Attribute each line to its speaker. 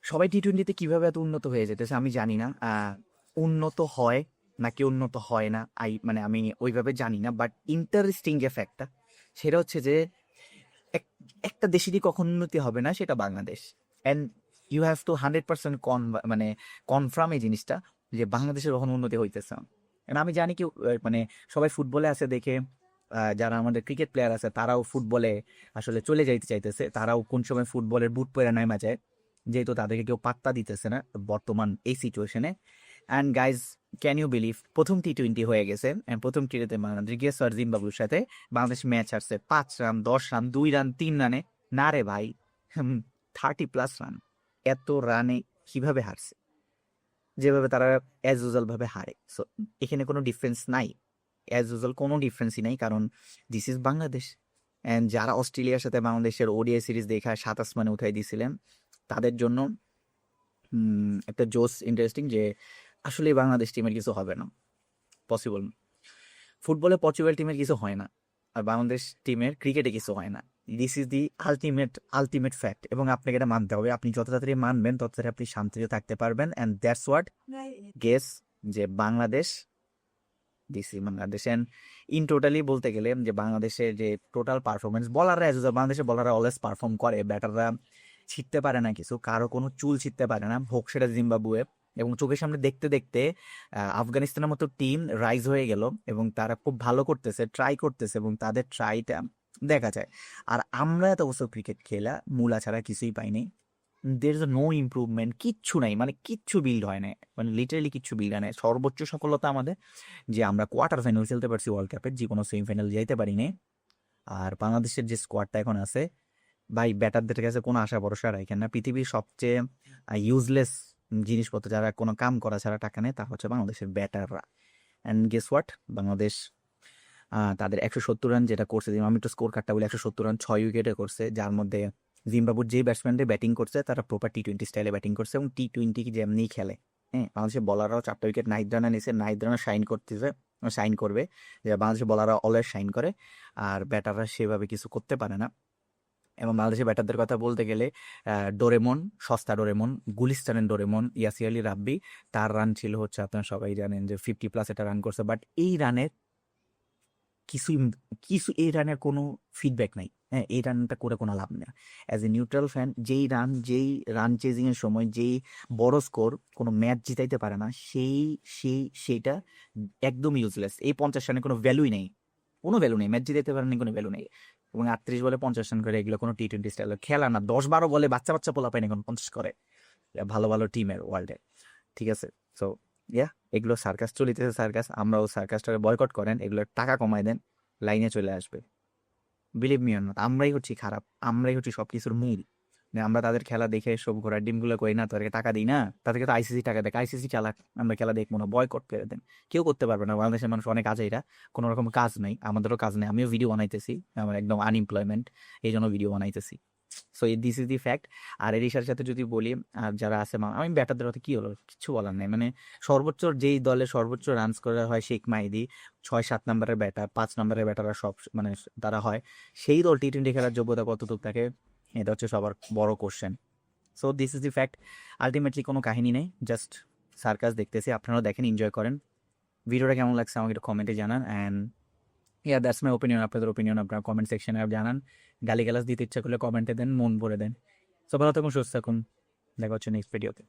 Speaker 1: সবাই টি-20 তে কিভাবে এত উন্নত হয়ে যেতেছে আমি জানি না। উন্নত হয় নাকি উন্নত হয় না মানে আমি ওইভাবে জানি না। বাট ইন্টারেস্টিং যে ফ্যাক্টটা সেটা হচ্ছে যে এক একটা দেশেরই কখন উন্নতি হবে না সেটা Bangladesh. And you have to 100% মানে কনফার্ম এই জিনিসটা যে বাংলাদেশের কখন উন্নতি হইতেছে না। And আমি জানি কি মানে সবাই ফুটবলে আছে দেখে যারা আমাদের ক্রিকেট প্লেয়ার আছে তারাও ফুটবলে আসলে চলে যাইতে চাইতেছে, তারাও কোন সময় ফুটবলের বুট পরে নাইমা যায়, যেহেতু তাদেরকে কেউ পাত্তা দিতেছে না বর্তমান এই সিচুয়েশনে। And guys, can you believe প্রথম টি-20 হয়ে গেছে, অ্যান্ড প্রথম টি-তে বাংলাদেশ গিয়েছে আর জিম্বাবুর সাথে। বাংলাদেশ ম্যাচ হারছে 5 রান, 10 রান, 2 রান, 3 রানে। না রে ভাই, 30+ রান। এত রানে কিভাবে হারছে? যেভাবে তারা অ্যাজ ইউজুয়াল ভাবে হারে। সো এখানে কোনো ডিফারেন্স নাই, অ্যাজ ইউজুয়াল কোনো ডিফারেন্সই নাই, কারণ দিস ইজ বাংলাদেশ। অ্যান্ড যারা অস্ট্রেলিয়ার সাথে বাংলাদেশের ওডিআই সিরিজ দেখা 7 আসমানে উঠাই দিয়েছিলেন, তাদের জন্য একটা জোস ইন্টারেস্টিং যে আসলে বাংলাদেশ টিমের কিছু হবে না, পসিবল না। ফুটবলে পসিবল টিমের কিছু হয় না, আর বাংলাদেশ টিমের ক্রিকেটে কিছু হয় না। This is the ultimate fact, এবং আপনাকে এটা মানতে হবে। আপনি যত তাড়াতাড়ি মানবেন তত তাড়াতাড়ি আপনি শান্তিতে থাকতে পারবেন। অ্যান্ড দ্যাটস হোয়াট গেস, যে Bangladesh, Bangladesh. And in totally বলতে গেলে যে বাংলাদেশের যে টোটাল পারফরমেন্স, বলাররা বাংলাদেশের বলাররা অলওয়েজ পারফর্ম করে, ব্যাটাররা ছিটতে পারে না কিছু, কারো কোনো চুল ছিটতে পারে না, হোক সেটা জিম্বাবুয়ে। এবং চোখের সামনে দেখতে দেখতে আফগানিস্তানের মতো টিম রাইজ হয়ে গেল, এবং তারা খুব ভালো করতেছে, ট্রাই করতেছে, এবং তাদের ট্রাইটা দেখা যায়। আর আমরা এত বছর ক্রিকেট খেলা মূলা ছাড়া কিছুই পাইনি। দের ইজ নো ইম্প্রুভমেন্ট, কিচ্ছু নাই, মানে কিচ্ছু বিল্ড হয় না, মানে লিটারালি কিচ্ছু বিল্ড হয় না। সর্বোচ্চ সফলতা আমাদের যে আমরা কোয়ার্টার ফাইনাল খেলতে পারছি ওয়ার্ল্ড কাপের, যে কোনো সেমিফাইনাল যাইতে পারিনি। আর বাংলাদেশের যে স্কোয়াডটা এখন আছে, ভাই ব্যাটারদের কাছে কোনো আশা ভরসা রাখেন না। পৃথিবীর সবচেয়ে ইউজলেস জিনিসপত্র যারা কোনো কাম করা ছাড়া টাকা নেয়, তা হচ্ছে বাংলাদেশের ব্যাটাররা। অ্যান্ড গেস হোয়াট, বাংলাদেশ তাদের 170 রান যেটা করছে, আমি একটু স্কোর কার্ডটা বলি, 170 রান 6 উইকেটে করছে, যার মধ্যে জিম্বাবুর যে ব্যাটসম্যানদের ব্যাটিং করছে তারা প্রপার টি-20 স্টাইলে ব্যাটিং করছে, এবং টি-20 যেমনি খেলে। হ্যাঁ, বাংলাদেশের বলাররাও 4টা উইকেট নাহিদ রানা নিয়েছে, নাহিদ রানা শাইন করতেছে, শাইন করবে, যে বাংলাদেশের বলাররা অলওয়েজ শাইন করে, আর ব্যাটাররা সেভাবে কিছু করতে পারে না। এবং বাংলাদেশের ব্যাটারদের কথা বলতে গেলে ডোরেমন, সস্তা ডোরেমন, গুলিস্তানের ডোরেমন, ইয়াসির আলী রাব্বি, তার রান ছিল হচ্ছে, আপনারা সবাই জানেন যে 50+ একটা রান করছে। বাট এই রানের কিছুই কিছু এই রানের কোনো ফিডব্যাক নাই। হ্যাঁ, এই রানটা করে কোনো লাভ নেই। অ্যাজ এ নিউট্রাল ফ্যান, যেই রান চেজিং এর সময় যেই বড় স্কোর কোনো ম্যাচ জিতাইতে পারে না, সেইটা একদম ইউজলেস। এই 50 রানের কোনো ভ্যালুই নেই, কোনো ভ্যালু নেই, ম্যাচ জিতাইতে পারেনি, কোনো ভ্যালু নেই। এবং 38 বলে 50 রান করে, এগুলো কোনো টি-20 স্টাইলের খেলা না। 10-12 বলে বাচ্চা বাচ্চা পোলা পায়নি এখন 50 করে, ভালো ভালো টিমের ওয়ার্ল্ডে। ঠিক আছে, সো ইয়া, এগুলো সার্কাস চলিতেছে, সার্কাস। আমরাও সার্কাসটাকে বয়কট করেন, এগুলোর টাকা কমায় দেন, লাইনে চলে আসবে। বিলিভ মি অর নট, আমরাই হচ্ছি খারাপ, আমরাই হচ্ছি সবকিছুর মূল। আমরা তাদের খেলা দেখে সব ঘোড়ার ডিমগুলো করি না, তাদেরকে টাকা দিই না, তাদেরকে তো আইসিসি টাকা দেয়, আইসিসি চালাক, আমরা খেলা দেখবো না, বয়কট করে দেন। কেউ করতে পারবে না, বাংলাদেশের মানুষ অনেক আছে, এটা কোনো রকম কাজ নাই, আমাদেরও কাজ নেই। আমিও ভিডিও বানাইতেছি, আমার একদম আনএমপ্লয়মেন্ট, এই জন্য ভিডিও বানাইতেছি। So this is the fact. আর এর সাথে যদি বলি, আর যারা আছে, আমি ব্যাটারদের কথা কি হলো, কিছু বলার নেই। মানে সর্বোচ্চ যেই দলে সর্বোচ্চ রানস করা হয় শেখ মাহিদি, 6-7 নম্বরের ব্যাটার, 5 নম্বরের ব্যাটাররা সব মানে তারা হয়, সেই দল টি-20 খেলার যোগ্যতা কতটুকু থাকে, এটা হচ্ছে সবার বড় question. So this is the fact. Ultimately কোনো কাহিনী নেই, জাস্ট সার্কাস দেখতেছি। আপনারাও দেখেন, এনজয় করেন। ভিডিওটা কেমন লাগছে আমাকে একটু কমেন্টে জানান। And yeah, that's my opinion. আপনাদের ওপিনিয়ন আপনার কমেন্ট সেকশনে জানান। গালিগালাজ দিতে ইচ্ছা করলে কমেন্টে দেন, মন ভরে দেন। সো ভালো থাকুন, সুস্থ থাকুন, দেখা হচ্ছে নেক্সট ভিডিওতে।